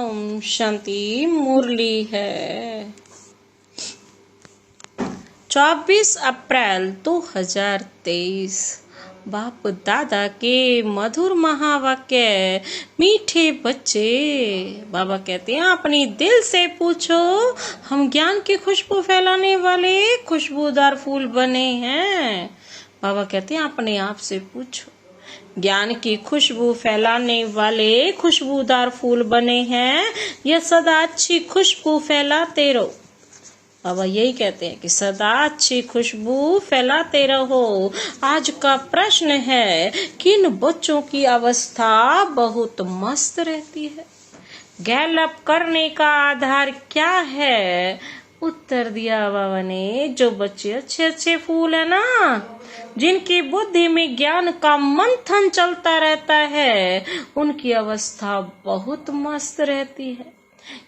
ओम शांति। मुरली है 24 अप्रैल 2023। बाप दादा के मधुर महावाक्य। मीठे बच्चे, बाबा कहते हैं अपनी दिल से पूछो, हम ज्ञान की खुशबू फैलाने वाले खुशबूदार फूल बने हैं। बाबा कहते हैं अपने आप से पूछो, ज्ञान की खुशबू फैलाने वाले खुशबूदार फूल बने हैं या सदा अच्छी खुशबू फैलाते रहो। बाबा यही कहते हैं कि सदा अच्छी खुशबू फैलाते रहो। आज का प्रश्न है, किन बच्चों की अवस्था बहुत मस्त रहती है? गैलअप करने का आधार क्या है? उत्तर दिया बाबा ने, जो बच्चे अच्छे अच्छे फूल है ना, जिनकी बुद्धि में ज्ञान का मंथन चलता रहता है, उनकी अवस्था बहुत मस्त रहती है।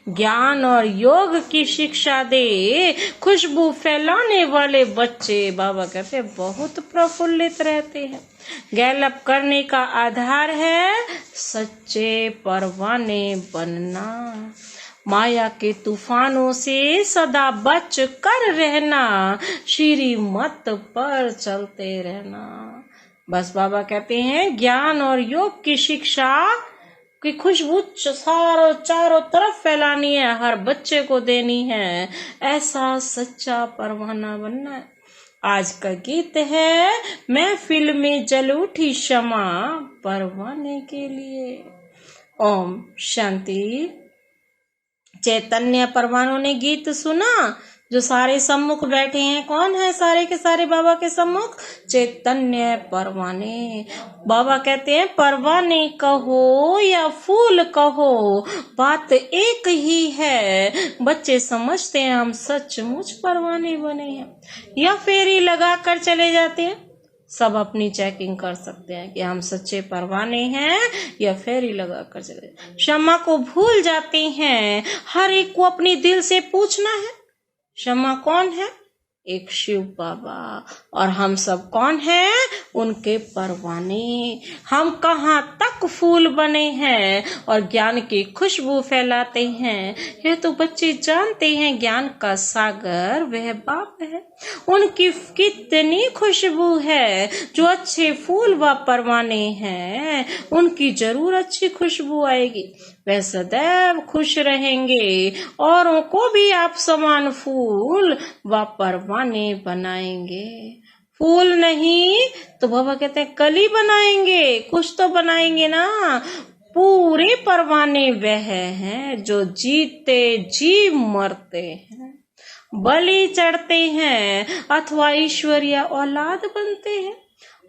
ज्ञान और योग की शिक्षा दे खुशबू फैलाने वाले बच्चे, बाबा कहते हैं, बहुत प्रफुल्लित रहते हैं। गैलअप करने का आधार है सच्चे परवाने बनना। माया के तूफानों से सदा बच कर रहना, श्रीमत पर चलते रहना। बस बाबा कहते हैं ज्ञान और योग की शिक्षा की खुशबू चारों तरफ फैलानी है, हर बच्चे को देनी है। ऐसा सच्चा परवाना बनना है। आज का गीत है, महफिल में जल उठी शमा परवाने के लिए। ओम शांति। चैतन्य परमाणु ने गीत सुना। जो सारे सम्मुख बैठे हैं, कौन है सारे के सारे बाबा के सम्मुख? चैतन्य परवाने। बाबा कहते हैं परवाने कहो या फूल कहो, बात एक ही है। बच्चे समझते हैं हम सचमुच परवाने बने हैं या फेरी लगा कर चले जाते हैं। सब अपनी चेकिंग कर सकते हैं कि हम सच्चे परवाने हैं या फेरी लगा कर चले। क्षमा को भूल जाते हैं। हर एक को अपनी दिल से पूछना है, क्षमा कौन है? एक शिव बाबा। और हम सब कौन हैं? उनके परवाने। हम कहाँ तक फूल बने हैं और ज्ञान की खुशबू फैलाते हैं। ये तो बच्चे जानते हैं, ज्ञान का सागर वह बाप है। उनकी कितनी खुशबू है। जो अच्छे फूल व परवाने हैं, उनकी जरूर अच्छी खुशबू आएगी। वे सदैव खुश रहेंगे, औरों को भी आप समान फूल व परवाने बनाएंगे। फूल नहीं तो बाबा कहते हैं कली बनाएंगे, कुछ तो बनाएंगे ना। पूरे परवाने वह हैं जो जीते जी मरते हैं, बलि चढ़ते हैं अथवा ईश्वरीय औलाद बनते हैं।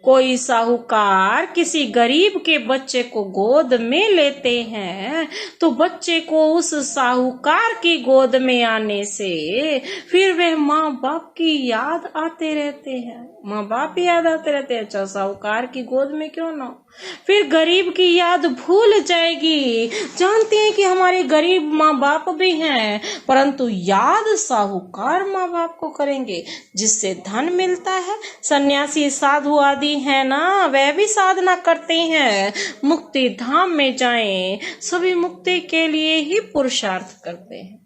कोई साहूकार किसी गरीब के बच्चे को गोद में लेते हैं तो बच्चे को उस साहूकार की गोद में आने से फिर वह माँ बाप की याद आते रहते हैं। माँ बाप याद आते रहते हैं, अच्छा साहूकार की गोद में क्यों ना हो। फिर गरीब की याद भूल जाएगी। जानते हैं कि हमारे गरीब माँ बाप भी हैं, परंतु याद साहूकार माँ बाप को करेंगे जिससे धन मिलता है। सन्यासी साधु आदि है ना, वह भी साधना करते हैं मुक्ति धाम में जाएं। सभी मुक्ति के लिए ही पुरुषार्थ करते हैं।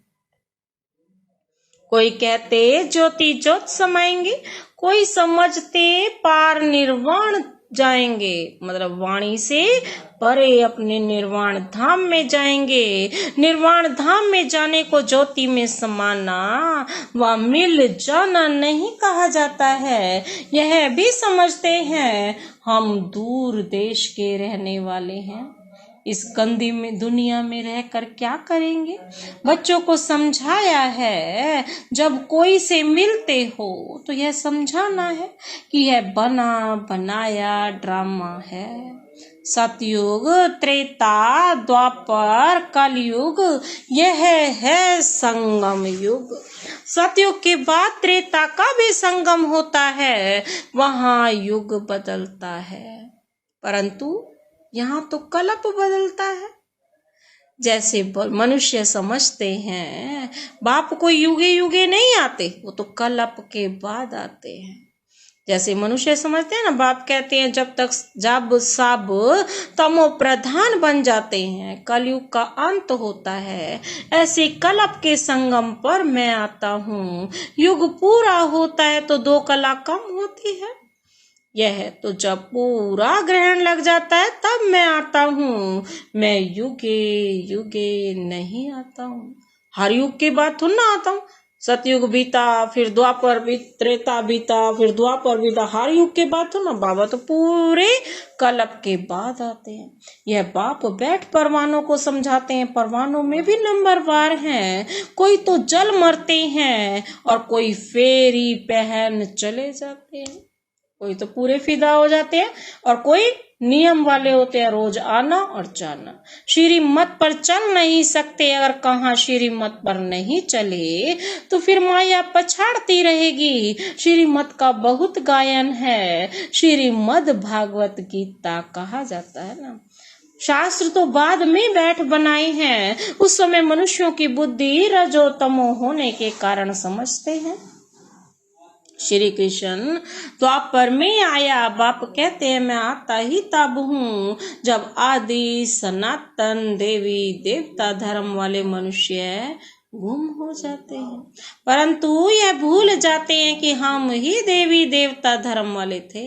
कोई कहते ज्योति ज्योत समाएंगे, कोई समझते पार निर्वाण जाएंगे, मतलब वाणी से परे अपने निर्वाण धाम में जाएंगे। निर्वाण धाम में जाने को ज्योति में समाना व मिल जाना नहीं कहा जाता है। यह भी समझते हैं हम दूर देश के रहने वाले हैं, इस गंदी में दुनिया में रहकर क्या करेंगे। बच्चों को समझाया है, जब कोई से मिलते हो तो यह समझाना है कि यह बना बनाया ड्रामा है। सतयुग, त्रेता, द्वापर, कलयुग, यह है संगम युग। सतयुग के बाद त्रेता का भी संगम होता है, वहां युग बदलता है, परंतु यहाँ तो कलप बदलता है। जैसे मनुष्य समझते हैं बाप को युगे युगे नहीं आते, वो तो कलप के बाद आते हैं। जैसे मनुष्य समझते हैं ना, बाप कहते हैं जब सब तमो प्रधान बन जाते हैं कलयुग का अंत होता है, ऐसे कलप के संगम पर मैं आता हूँ। युग पूरा होता है तो 2 कला कम होती है, यह तो जब पूरा ग्रहण लग जाता है तब मैं आता हूँ। मैं युगे युगे नहीं आता हूँ, हर युग के बाद थोड़ा ना आता हूँ। सतयुग बीता, फिर द्वापर त्रेता बीता, फिर द्वापर बीता, हर युग के बाद तो ना बाबा तो पूरे कलप के बाद आते हैं। यह बाप बैठ परवानों को समझाते हैं। परवानों में भी नंबरवार हैं, कोई तो जल मरते हैं और कोई फेरी पहन चले जाते हैं, कोई तो पूरे फिदा हो जाते हैं और कोई नियम वाले होते हैं, रोज आना और जाना। श्रीमत पर चल नहीं सकते, अगर कहाँ श्रीमत पर नहीं चले तो फिर माया पछाड़ती रहेगी। श्रीमत का बहुत गायन है, श्रीमद् भागवत गीता कहा जाता है ना। शास्त्र तो बाद में बैठ बनाए हैं, उस समय मनुष्यों की बुद्धि रजो तमो होने के कारण समझते हैं। श्री कृष्ण द्वापर में आया, बाप कहते हैं मैं आता ही तब हूँ जब आदि सनातन देवी देवता धर्म वाले मनुष्य गुम हो जाते हैं, परंतु यह भूल जाते हैं कि हम ही देवी देवता धर्म वाले थे,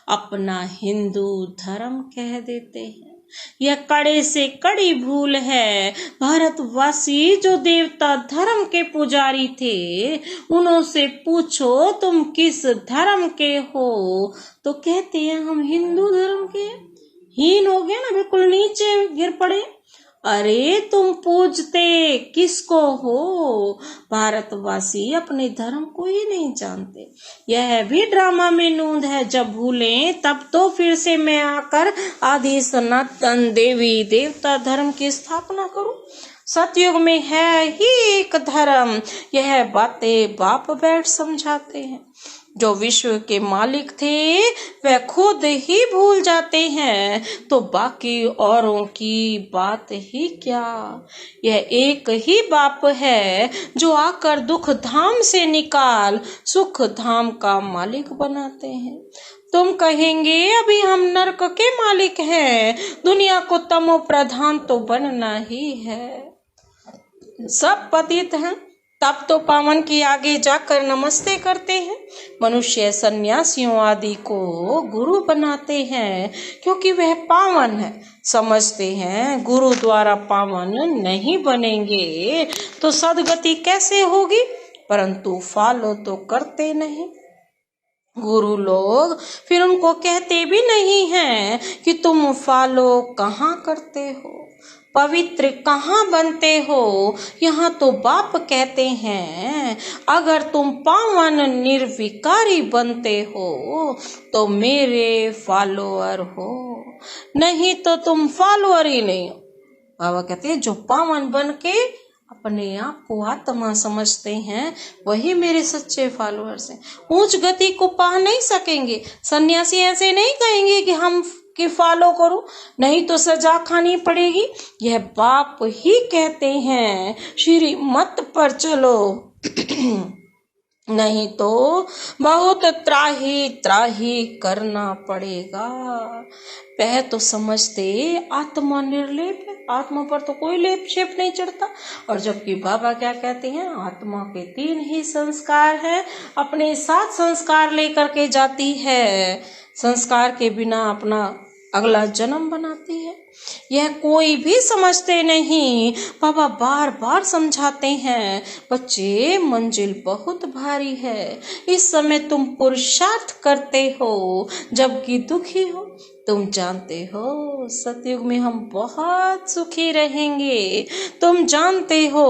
अपना हिंदू धर्म कह देते हैं। यह कड़े से कड़ी भूल है। भारतवासी जो देवता धर्म के पुजारी थे, उनसे पूछो तुम किस धर्म के हो, तो कहते हैं हम हिंदू धर्म के। हीन हो गया ना, बिल्कुल नीचे गिर पड़े। अरे तुम पूजते किसको हो? भारतवासी अपने धर्म को ही नहीं जानते। यह भी ड्रामा में नूंद है, जब भूलें तब तो फिर से मैं आकर आदि सनातन देवी देवता धर्म की स्थापना करूं। सतयुग में है ही एक धर्म, यह बातें बाप बैठ समझाते हैं। जो विश्व के मालिक थे वह खुद ही भूल जाते हैं, तो बाकी औरों की बात ही क्या। यह एक ही बाप है जो आकर दुख धाम से निकाल सुख धाम का मालिक बनाते हैं। तुम कहेंगे अभी हम नरक के मालिक हैं, दुनिया को तमो प्रधान तो बनना ही है। सब पतित हैं, तब तो पावन की आगे जाकर नमस्ते करते हैं। मनुष्य सन्यासियों आदि को गुरु बनाते हैं, क्योंकि वह पावन है। समझते हैं गुरु द्वारा पावन नहीं बनेंगे तो सदगति कैसे होगी, परंतु फॉलो तो करते नहीं। गुरु लोग फिर उनको कहते भी नहीं हैं कि तुम फॉलो कहाँ करते हो, पवित्र कहाँ बनते हो। यहाँ तो बाप कहते हैं अगर तुम पावन निर्विकारी बनते हो तो मेरे फॉलोअर हो, नहीं तो तुम फॉलोअर ही नहीं हो। बाबा कहते हैं जो पावन बन के अपने आप को आत्मा समझते हैं वही मेरे सच्चे फॉलोअर्स हैं। ऊंच गति को पा नहीं सकेंगे। सन्यासी ऐसे नहीं कहेंगे कि हम कि फॉलो करो, नहीं तो सजा खानी पड़ेगी। यह बाप ही कहते हैं श्रीमत पर चलो, नहीं तो बहुत त्राही त्राही करना पड़ेगा। वह तो समझते आत्मा निर्लेप है, आत्मा पर तो कोई लेप शेप नहीं चढ़ता। और जबकि बाबा क्या कहते हैं, आत्मा के 3 ही संस्कार हैं, अपने 7 संस्कार लेकर के जाती है, संस्कार के बिना अपना अगला जन्म बनाती है। यह कोई भी समझते नहीं। बाबा बार बार समझाते हैं बच्चे मंजिल बहुत भारी है, इस समय तुम पुरुषार्थ करते हो जबकि दुखी हो। तुम जानते हो सतयुग में हम बहुत सुखी रहेंगे, तुम जानते हो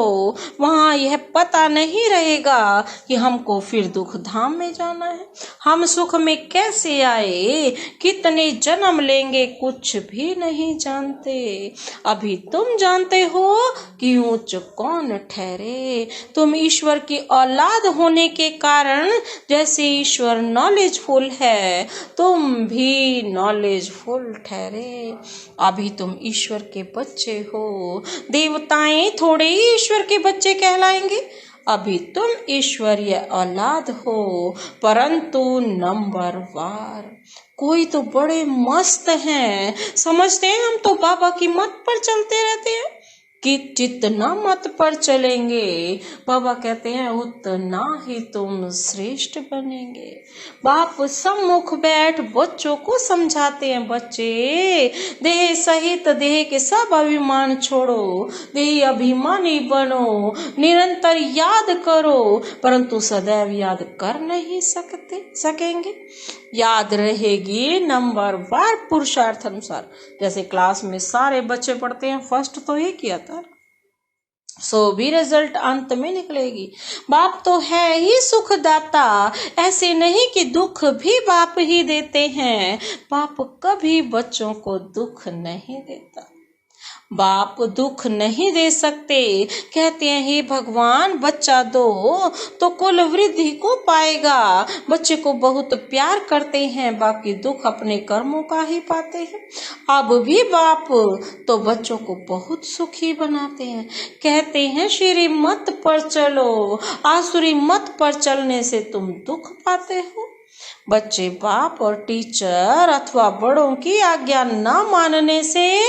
वहाँ यह पता नहीं रहेगा कि हमको फिर दुख धाम में जाना है। हम सुख में कैसे आए, कितने जन्म लेंगे, कुछ भी नहीं जानते। अभी तुम जानते हो कि ऊंच कौन ठहरे। तुम ईश्वर की औलाद होने के कारण जैसे ईश्वर नॉलेजफुल है, तुम भी नॉलेजफुल ठहरे। अभी तुम ईश्वर के बच्चे हो। देवताएं थोड़े ही ईश्वर के बच्चे कहलाएंगे। अभी तुम ईश्वरीय औलाद हो, परंतु नंबरवार। कोई तो बड़े मस्त हैं, समझते हैं हम तो बाबा की मत पर चलते रहते हैं कि जितना मत पर चलेंगे, बाबा कहते हैं उतना ही तुम श्रेष्ठ बनेंगे। बाप सम्मुख बैठ बच्चों को समझाते हैं, बच्चे देह सहित देह के सब अभिमान छोड़ो, देह अभिमानी बनो, निरंतर याद करो, परंतु सदैव याद कर नहीं सकेंगे। याद रहेगी नंबरवार पुरुषार्थ अनुसार। जैसे क्लास में सारे बच्चे पढ़ते हैं, फर्स्ट तो ये किया था, सो भी रिजल्ट अंत में निकलेगी। बाप तो है ही सुखदाता, ऐसे नहीं कि दुख भी बाप ही देते हैं। बाप कभी बच्चों को दुख नहीं देता। बाप दुख नहीं दे सकते, कहते हैं हे भगवान बच्चा दो तो कुल वृद्धि को पाएगा। बच्चे को बहुत प्यार करते हैं, बाकी दुख अपने कर्मों का ही पाते हैं। अब भी बाप तो बच्चों को बहुत सुखी बनाते हैं, कहते हैं श्री मत पर चलो, आसुरी मत पर चलने से तुम दुख पाते हो। बच्चे बाप और टीचर अथवा बड़ों की आज्ञा न मानने से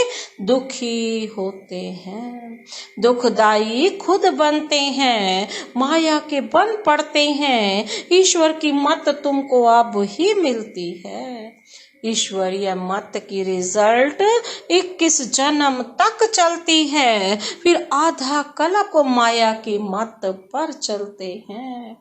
दुखी होते हैं, दुखदाई खुद बनते हैं, माया के बन पड़ते हैं। ईश्वर की मत तुमको अब ही मिलती है। ईश्वरीय मत की रिजल्ट 21 जन्म तक चलती है, फिर आधा कल्प माया की मत पर चलते हैं।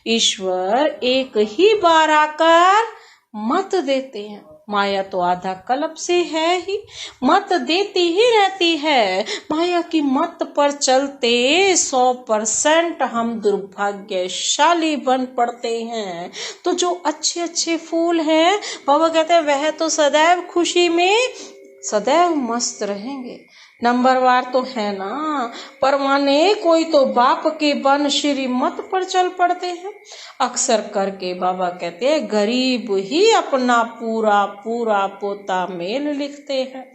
ईश्वर एक ही बार आकर मत देते हैं, माया तो आधा कल्प से है ही, मत देती ही रहती है। माया की मत पर चलते 100% हम दुर्भाग्यशाली बन पड़ते हैं। तो जो अच्छे अच्छे फूल हैं, बाबा कहते हैं वह तो सदैव खुशी में सदैव मस्त रहेंगे। नंबरवार तो है ना, परवाने कोई तो बाप के बन श्री मत पर चल पड़ते हैं। अक्सर करके बाबा कहते हैं गरीब ही अपना पूरा पूरा पोता मेल लिखते हैं।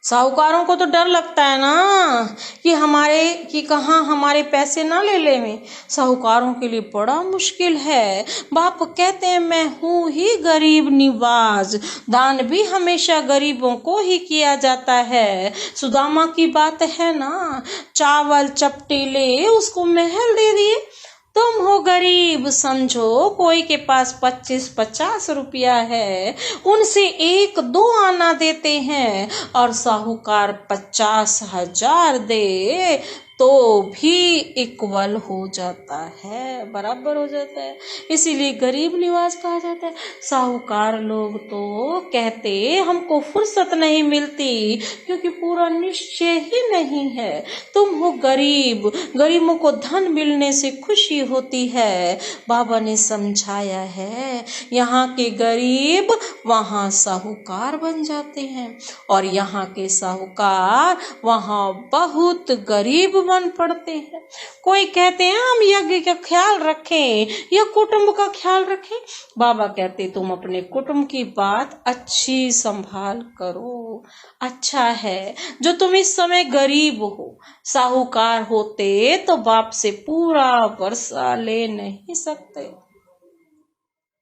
साहूकारों को तो डर लगता है ना कि कहाँ हमारे पैसे ना ले लें। साहूकारों के लिए बड़ा मुश्किल है। बाप कहते हैं मैं हूँ ही गरीब निवाज, दान भी हमेशा गरीबों को ही किया जाता है। सुदामा की बात है ना, चावल चपटी ले उसको महल दे दिए। तुम हो गरीब, समझो कोई के पास 25-50 रुपया है, उनसे 1-2 आना देते हैं, और साहूकार 50,000 दे तो भी इक्वल हो जाता है, बराबर हो जाता है। इसीलिए गरीब निवाज कहा जाता है। साहूकार लोग तो कहते हमको फुर्सत नहीं मिलती क्योंकि पूरा निश्चय ही नहीं है। तुम हो गरीब, गरीबों को धन मिलने से खुशी होती है। बाबा ने समझाया है यहाँ के गरीब वहाँ साहूकार बन जाते हैं, और यहाँ के साहूकार वहाँ बहुत गरीब बन पड़ते हैं। कोई कहते हैं हम यज्ञ का ख्याल रखें या कुटुंब का ख्याल रखें। बाबा कहते तुम अपने कुटुंब की बात अच्छी संभाल करो। अच्छा है जो तुम इस समय गरीब हो, साहूकार होते तो बाप से पूरा वर्षा ले नहीं सकते।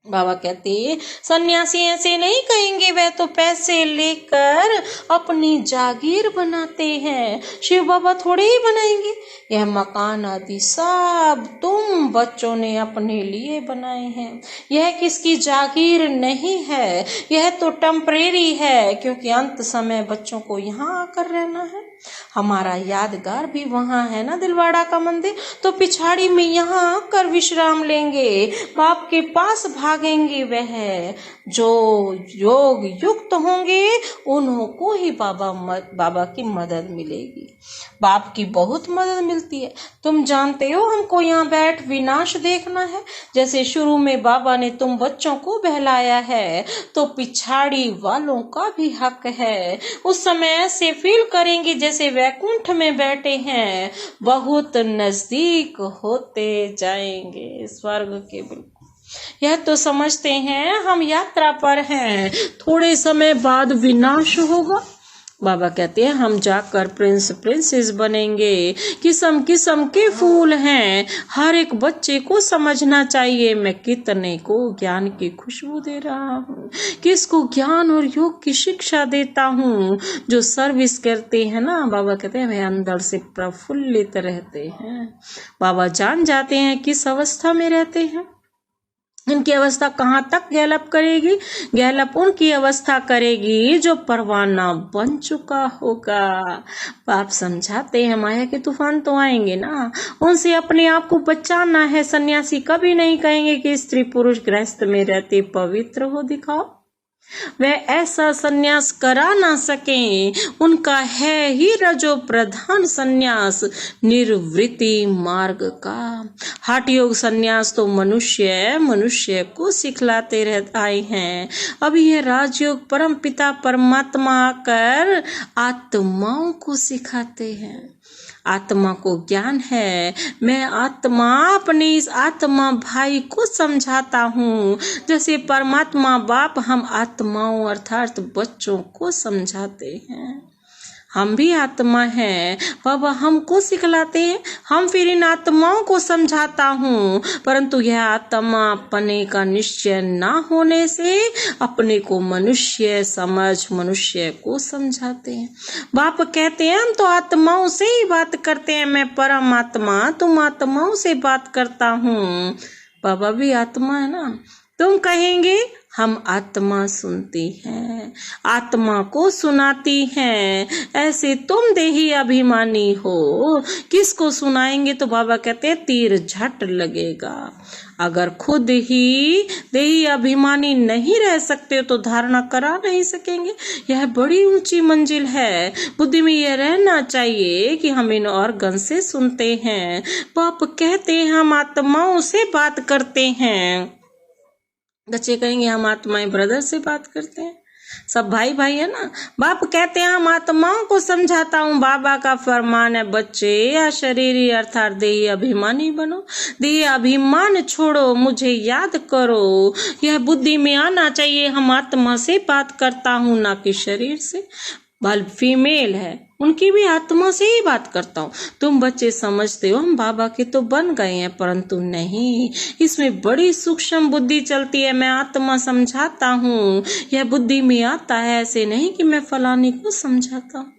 बाबा कहते सन्यासी ऐसे नहीं कहेंगे, वह तो पैसे लेकर अपनी जागीर बनाते हैं। शिव बाबा थोड़े ही बनाएंगे। यह मकान आदि सब तुम बच्चों ने अपने लिए बनाए हैं। यह किसकी जागीर नहीं है, यह तो टेम्परेरी है, क्योंकि अंत समय बच्चों को यहाँ आकर रहना है। हमारा यादगार भी वहाँ है ना, दिलवाड़ा का मंदिर, तो पिछाड़ी में यहाँ आकर विश्राम लेंगे, बाप के पास भागेंगे। वह जो योग युक्त होंगे उन्हों को ही बाबा की मदद मिलेगी। बाप की बहुत मदद मिलती है। तुम जानते हो हमको यहाँ बैठ विनाश देखना है। जैसे शुरू में बाबा ने तुम बच्चों को बहलाया है, तो पिछाड़ी वालों का भी हक है। उस समय ऐसे फील करेंगे जैसे वैकुंठ में बैठे हैं, बहुत नजदीक होते जाएंगे स्वर्ग के। बिल्कुल यह तो समझते हैं हम यात्रा पर हैं, थोड़े समय बाद विनाश होगा। बाबा कहते हैं हम जाकर प्रिंस प्रिंसेस बनेंगे। किस्म किस्म के फूल हैं, हर एक बच्चे को समझना चाहिए मैं कितने को ज्ञान की खुशबू दे रहा हूँ, किसको ज्ञान और योग की शिक्षा देता हूँ। जो सर्विस करते हैं ना, बाबा कहते हैं वे अंदर से प्रफुल्लित रहते हैं। बाबा जान जाते हैं किस अवस्था में रहते हैं, इनकी अवस्था कहाँ तक गैलप करेगी। गैलप उनकी अवस्था करेगी जो परवाना बन चुका होगा। आप समझाते हैं माया के तूफान तो आएंगे ना, उनसे अपने आप को बचाना है। सन्यासी कभी नहीं कहेंगे कि स्त्री पुरुष गृहस्थ में रहते पवित्र हो दिखाओ, वे ऐसा सन्यास करा ना सके। उनका है ही रजो प्रधान सन्यास, निर्वृत्ति मार्ग का। हठ योग सन्यास तो मनुष्य को सिखलाते रह आए हैं। अब ये राजयोग परम पिता परमात्मा आकर आत्माओं को सिखाते हैं। आत्मा को ज्ञान है, मैं आत्मा अपने इस आत्मा भाई को समझाता हूँ, जैसे परमात्मा बाप हम आत्माओं अर्थात बच्चों को समझाते हैं। हम भी आत्मा हैं, बाबा हमको सिखलाते हैं, हम फिर इन आत्माओं को समझाता हूँ। परंतु यह आत्मा अपने का निश्चय ना होने से अपने को मनुष्य समझ मनुष्य को समझाते हैं। बाप कहते हैं हम तो आत्माओं से ही बात करते हैं, मैं परमात्मा तुम आत्माओं से बात करता हूँ। बाबा भी आत्मा है ना, तुम कहेंगे हम आत्मा सुनती हैं, आत्मा को सुनाती हैं, ऐसे तुम देही अभिमानी हो, किसको सुनाएंगे। तो बाबा कहते हैं तीर झट लगेगा। अगर खुद ही देही अभिमानी नहीं रह सकते तो धारणा करा नहीं सकेंगे। यह बड़ी ऊंची मंजिल है। बुद्धि में यह रहना चाहिए कि हम इन ऑर्गन से सुनते हैं। बाप कहते हैं हम आत्माओं से बात करते हैं। बच्चे कहेंगे हम आत्माएं ब्रदर से बात करते हैं, सब भाई भाई है ना। बाप कहते हैं हम आत्माओं को समझाता हूँ। बाबा का फरमान है बच्चे या शरीरी अर्थात देही अभिमानी बनो, देही अभिमान छोड़ो, मुझे याद करो। यह बुद्धि में आना चाहिए हम आत्मा से बात करता हूँ ना कि शरीर से। बल फीमेल है उनकी भी आत्मा से ही बात करता हूँ। तुम बच्चे समझते हो हम बाबा के तो बन गए हैं, परंतु नहीं, इसमें बड़ी सूक्ष्म बुद्धि चलती है। मैं आत्मा समझाता हूँ, यह बुद्धि में आता है। ऐसे नहीं कि मैं फलाने को समझाता हूँ,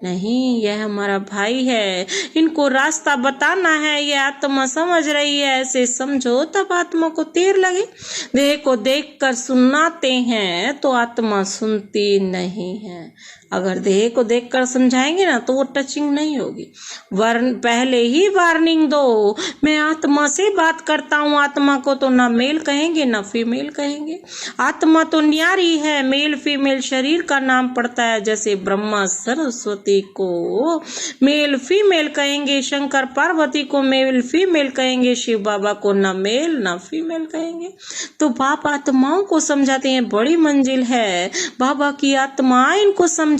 नहीं, यह हमारा भाई है, इनको रास्ता बताना है। यह आत्मा समझ रही है, ऐसे समझो तब आत्मा को तीर लगे। देह को देखकर सुनाते हैं तो आत्मा सुनती नहीं है। अगर देह को देखकर समझाएंगे ना तो वो टचिंग नहीं होगी। पहले ही वार्निंग दो, मैं आत्मा से बात करता हूँ। आत्मा को तो ना मेल कहेंगे ना फीमेल कहेंगे। आत्मा तो न्यारी है, मेल फीमेल शरीर का नाम पड़ता है। जैसे ब्रह्मा सरस्वती को मेल फीमेल कहेंगे, शंकर पार्वती को मेल फीमेल कहेंगे, शिव बाबा को ना मेल ना फीमेल कहेंगे। तो बाप आत्माओं को समझाते हैं, बड़ी मंजिल है। बाबा की आत्मा इनको समझाती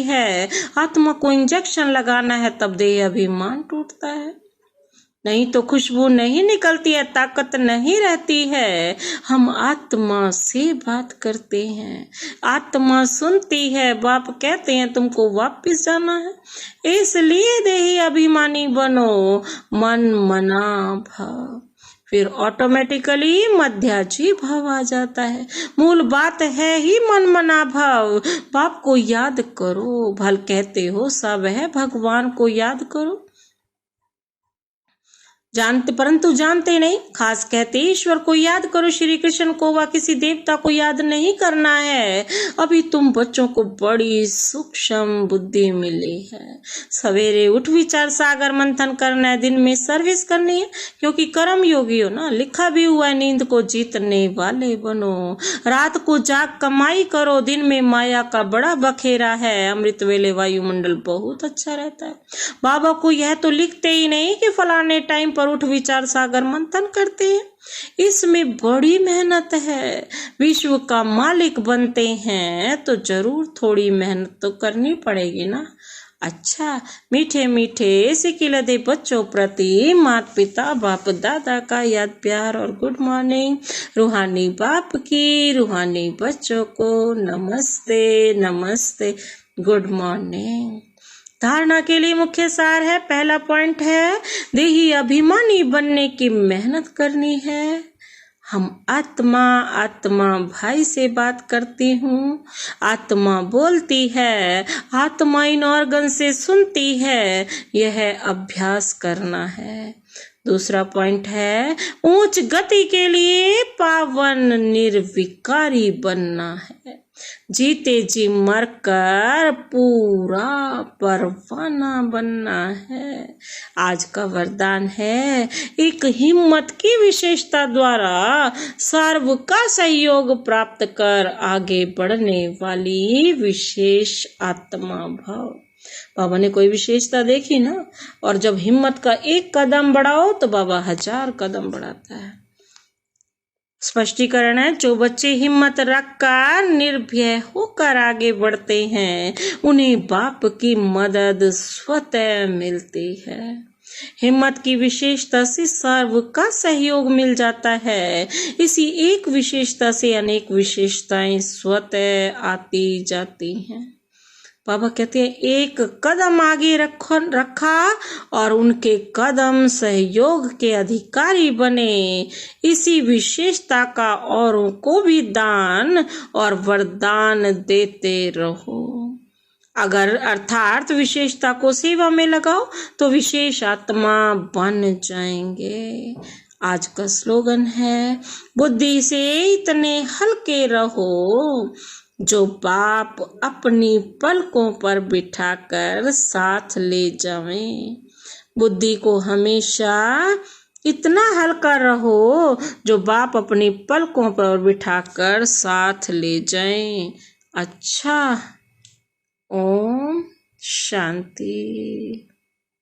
है। आत्मा को इंजेक्शन लगाना है तब देह अभिमान टूटता है, नहीं तो खुशबू नहीं निकलती है, ताकत नहीं रहती है। हम आत्मा से बात करते हैं, आत्मा सुनती है। बाप कहते हैं तुमको वापस जाना है, इसलिए देही अभिमानी बनो, मन मना भाव, फिर ऑटोमेटिकली मध्याजी भाव आ जाता है। मूल बात है ही मन मना भाव। बाप को याद करो, भल कहते हो सब है, भगवान को याद करो। जानते परंतु जानते नहीं, खास कहते ईश्वर को याद करो, श्री कृष्ण को व किसी देवता को याद नहीं करना है। अभी तुम बच्चों को बड़ी सूक्ष्म बुद्धि मिली है। सवेरे उठ विचार सागर मंथन करना है, दिन में सर्विस करनी है, क्योंकि कर्म योगी हो ना, लिखा भी हुआ है नींद को जीतने वाले बनो। रात को जाग कमाई करो, दिन में माया का बड़ा बखेरा है। अमृत वेले वायुमंडल बहुत अच्छा रहता है। बाबा को यह तो लिखते ही नहीं कि फलाने टाइम पर उठ विचार सागर मंथन करते हैं, इसमें बड़ी मेहनत है। विश्व का मालिक बनते हैं तो जरूर थोड़ी मेहनत तो करनी पड़ेगी ना। अच्छा, मीठे मीठे सिकिलदे बच्चों प्रति माता पिता बाप दादा का याद प्यार और गुड मॉर्निंग। रूहानी बाप की रूहानी बच्चों को नमस्ते नमस्ते। Good morning. धारणा के लिए मुख्य सार है, पहला पॉइंट है देही अभिमानी बनने की मेहनत करनी है। हम आत्मा भाई से बात करती हूँ, आत्मा बोलती है, आत्मा इन ऑर्गन से सुनती है, यह अभ्यास करना है। दूसरा पॉइंट है उच्च गति के लिए पावन निर्विकारी बनना है। जीते जी मरकर पूरा परवाना बनना है। आज का वरदान है एक हिम्मत की विशेषता द्वारा सर्व का सहयोग प्राप्त कर आगे बढ़ने वाली विशेष आत्मा भाव। बाबा ने कोई विशेषता देखी ना, और जब हिम्मत का एक कदम बढ़ाओ तो बाबा 1000 कदम बढ़ाता है। स्पष्टीकरण है, जो बच्चे हिम्मत रखकर निर्भय होकर आगे बढ़ते हैं उन्हें बाप की मदद स्वतः मिलती है। हिम्मत की विशेषता से सर्व का सहयोग मिल जाता है। इसी एक विशेषता से अनेक विशेषताएं स्वतः आती जाती हैं। बाबा कहते हैं एक कदम आगे रखा और उनके कदम सहयोग के अधिकारी बने। इसी विशेषता का औरों को भी दान और वरदान देते रहो। अगर अर्थात विशेषता को सेवा में लगाओ तो विशेष आत्मा बन जाएंगे। आज का स्लोगन है, बुद्धि से इतने हल्के रहो जो बाप अपनी पलकों पर बिठाकर साथ ले जावें। बुद्धि को हमेशा इतना हल्का रहो जो बाप अपनी पलकों पर बिठाकर साथ ले जाएं। अच्छा, ओम शांति।